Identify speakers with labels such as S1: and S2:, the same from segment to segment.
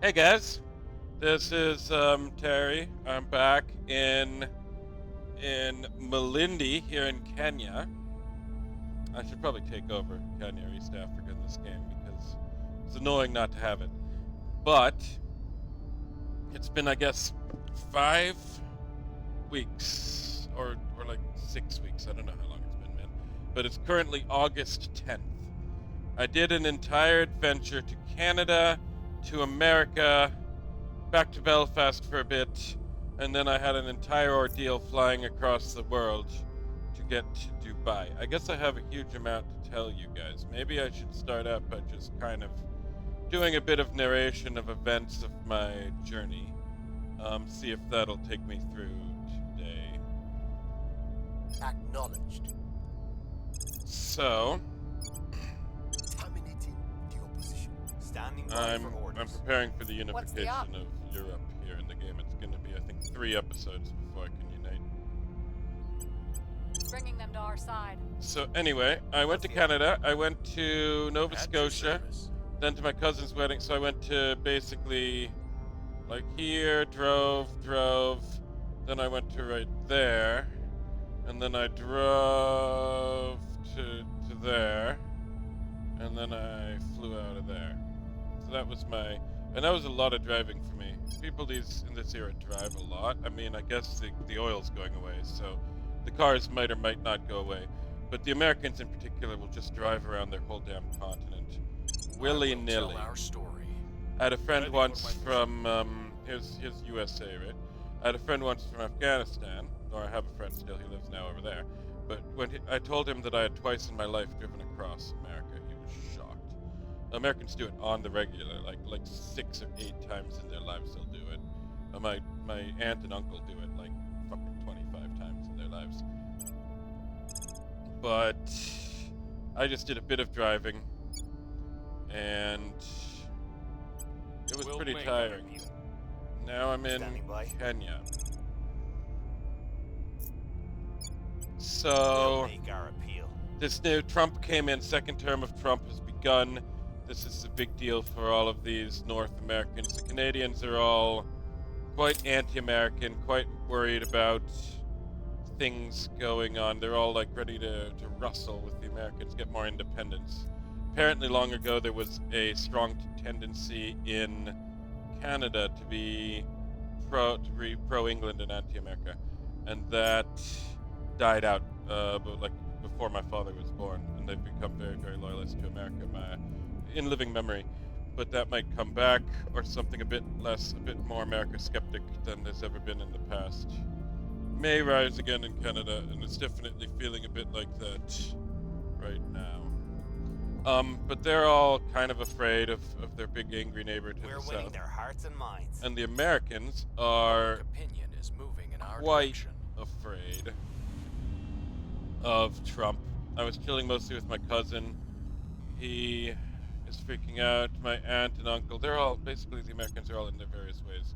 S1: Hey guys, this is Terry. I'm back in Malindi here in Kenya. I should probably take over Kenya or East Africa in this game because it's annoying not to have it. But it's been, I guess, 5 weeks or like 6 weeks. I don't know how long it's been, man. But it's currently August 10th. I did an entire adventure to Canada, to America, back to Belfast for a bit, and then I had an entire ordeal flying across the world to get to Dubai. I guess I have a huge amount to tell you guys. Maybe I should start out by just kind of doing a bit of narration of events of my journey. See if that'll take me through today.
S2: Acknowledged.
S1: So,
S2: Terminating the opposition.
S3: Standing by
S1: I'm
S3: for orders.
S1: preparing for the
S4: What's the
S1: unification of Europe here in the game. It's going to be, I think, 3 episodes before I can unite.
S4: Bringing them to our side.
S1: So anyway, I went to Canada. I went to Nova
S3: At your
S1: Scotia,
S3: service.
S1: then to my cousin's wedding. So I went to basically like here, drove, then I went to right there, and then I drove to there, and then I flew out of there. So that was and that was a lot of driving for me. People in this era drive a lot. I mean, I guess the oil's going away, so the cars might or might not go away. But the Americans in particular will just drive around their whole damn continent willy-nilly.
S2: Tell our story.
S1: I had a friend
S3: Ready
S1: once
S3: for my
S1: from here's USA, right? I had a friend once from Afghanistan, or I have a friend still. He lives now over there. But when I told him that I had twice in my life driven across America, he was shocked. Americans do it on the regular, like 6 or 8 times in their lives they'll do it. My aunt and uncle do it like fucking 25 times in their lives. But I just did a bit of driving, and it was
S3: We'll
S1: pretty
S3: wing
S1: tiring.
S3: our appeal.
S1: Now I'm in
S3: Standing by.
S1: Kenya.
S3: We'll
S1: So
S3: make our appeal.
S1: this new Trump came in, second term of Trump has begun. This is a big deal for all of these North Americans. The Canadians are all quite anti-American, quite worried about things going on. They're all like ready to rustle with the Americans, get more independence. Apparently long ago there was a strong tendency in Canada to be pro-England and anti-America, and that died out but like before my father was born, and they've become very, very loyalist to America in living memory. But that might come back, or something a bit more America skeptic than there's ever been in the past may rise again in Canada, and it's definitely feeling a bit like that right now. But they're all kind of afraid of their big angry neighbor to
S3: We're
S1: the
S3: winning
S1: south.
S3: their hearts and minds.
S1: And the Americans are
S2: Opinion is moving in our
S1: quite
S2: direction.
S1: afraid of Trump. I was chilling mostly with my cousin. He is freaking out. My aunt and uncle, they're all, basically the Americans are all in their various ways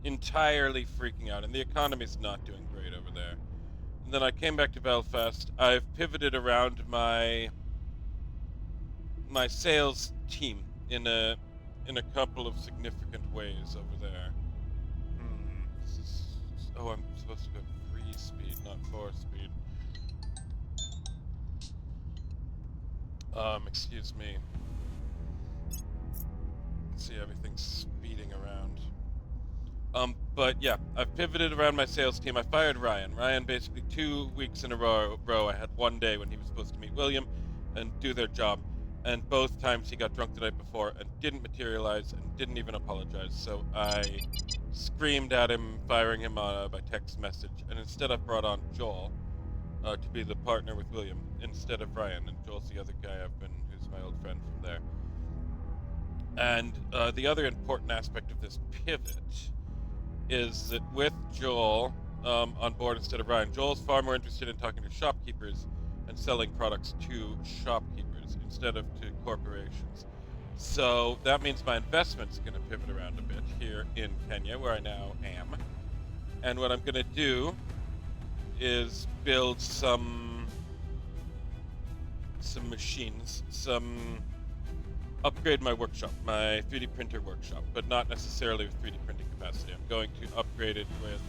S1: entirely freaking out, and the economy's not doing great over there. And then I came back to Belfast. I've pivoted around my sales team in a couple of significant ways over there. I'm supposed to go 3 speed, not 4 speed. Excuse me. See, everything's speeding around. But yeah, I've pivoted around my sales team. I fired Ryan. Ryan basically 2 weeks in a row, I had one day when he was supposed to meet William and do their job. And both times he got drunk the night before and didn't materialize and didn't even apologize. So I screamed at him, firing him by text message. And instead I brought on Joel to be the partner with William instead of Ryan. And Joel's the other guy who's my old friend from there. And the other important aspect of this pivot is that with Joel on board instead of Ryan, Joel's far more interested in talking to shopkeepers and selling products to shopkeepers instead of to corporations. So that means my investment's going to pivot around a bit here in Kenya, where I now am. And what I'm going to do is build some machines, some upgrade my workshop, my 3D printer workshop, but not necessarily with 3D printing capacity. I'm going to upgrade it with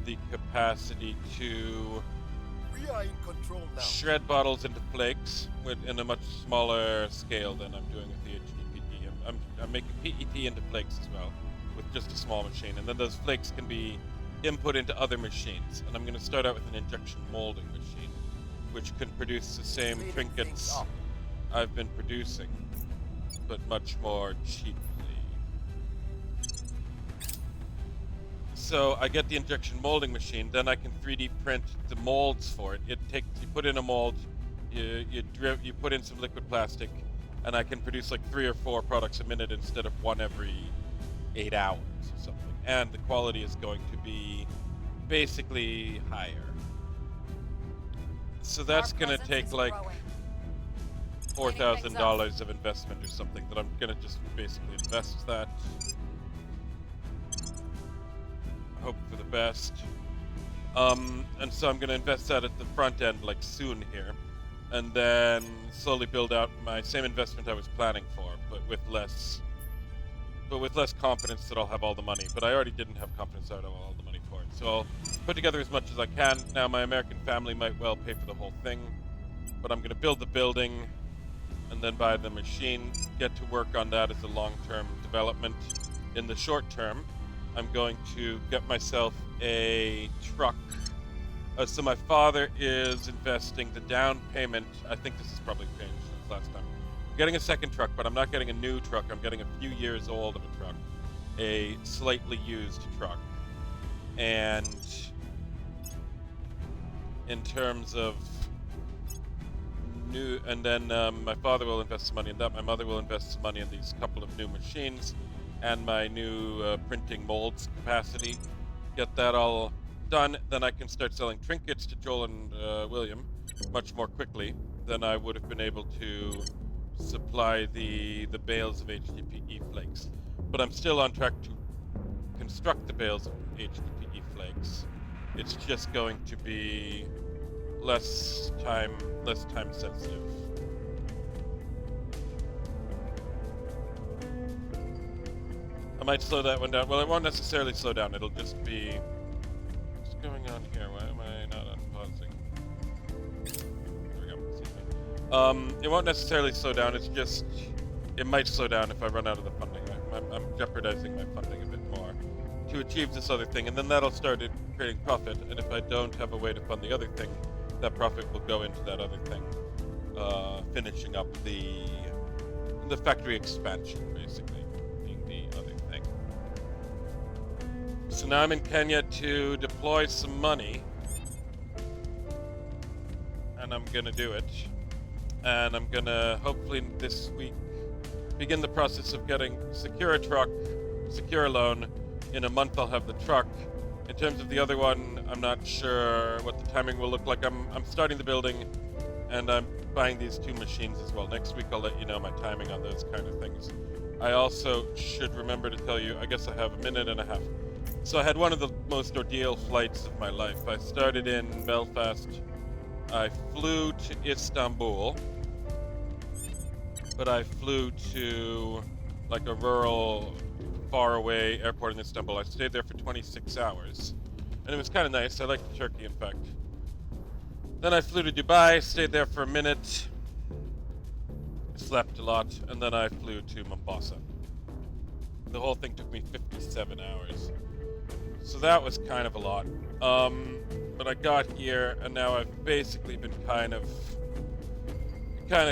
S1: the capacity to
S2: We are in control now.
S1: shred bottles into flakes in a much smaller scale than I'm doing with the HDPE. I'm making PET into flakes as well, with just a small machine, and then those flakes can be input into other machines. And I'm going to start out with an injection molding machine, which can produce the same
S2: Speeding
S1: trinkets
S2: things up.
S1: I've been producing, but much more cheaply. So I get the injection molding machine, then I can 3D print the molds for it. You put in a mold, you put in some liquid plastic, and I can produce like 3 or 4 products a minute instead of one every 8 hours or something. And the quality is going to be basically higher. So that's going to take like $4,000 of investment or something that I'm going to just basically invest that. Hope for the best. And so I'm going to invest that at the front end like soon here, and then slowly build out my same investment I was planning for, but with less confidence that I'll have all the money. But I already didn't have confidence that I'd have all the money for it. So I'll put together as much as I can. Now my American family might well pay for the whole thing, but I'm going to build the building and then buy the machine, get to work on that as a long-term development. In the short term, I'm going to get myself a truck. So my father is investing the down payment. I think this has probably changed since last time. I'm getting a second truck, but I'm not getting a new truck. I'm getting a few years old of a truck, a slightly used truck. And in terms of new, and then my father will invest some money in that. My mother will invest some money in these couple of new machines and my new printing molds capacity. Get that all done, then I can start selling trinkets to Joel and William much more quickly than I would have been able to supply the bales of HDPE flakes. But I'm still on track to construct the bales of HDPE flakes. It's just going to be less time sensitive. I might slow that one down. Well, it won't necessarily slow down. It'll just be... What's going on here? Why am I not unpausing? There we go. Excuse me. It won't necessarily slow down. It's just... It might slow down if I run out of the funding. I'm jeopardizing my funding a bit more to achieve this other thing, and then that'll start creating profit. And if I don't have a way to fund the other thing, that profit will go into that other thing, finishing up the factory expansion, basically, being the other thing. So now I'm in Kenya to deploy some money, and I'm gonna do it. And I'm gonna hopefully this week begin the process of secure a truck, secure a loan. In a month I'll have the truck. In terms of the other one, I'm not sure what the timing will look like. I'm starting the building, and I'm buying these 2 machines as well. Next week I'll let you know my timing on those kind of things. I also should remember to tell you, I guess I have a minute and a half. So I had one of the most ordeal flights of my life. I started in Belfast. I flew to Istanbul, but I flew to like a rural, faraway airport in Istanbul. I stayed there for 26 hours, and it was kind of nice. I liked Turkey, in fact. Then I flew to Dubai, stayed there for a minute, slept a lot, and then I flew to Mombasa. The whole thing took me 57 hours. So that was kind of a lot. But I got here, and now I've basically been kind of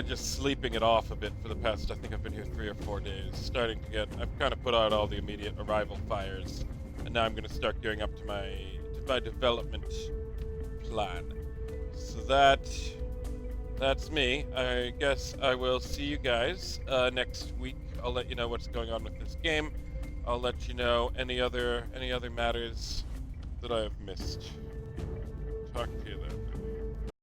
S1: just sleeping it off a bit for the past, I think I've been here 3 or 4 days. I've kind of put out all the immediate arrival fires, and now I'm going to start gearing up to my development plan. So that's me. I guess I will see you guys next week. I'll let you know what's going on with this game. I'll let you know any other matters that I have missed. Talk to you then.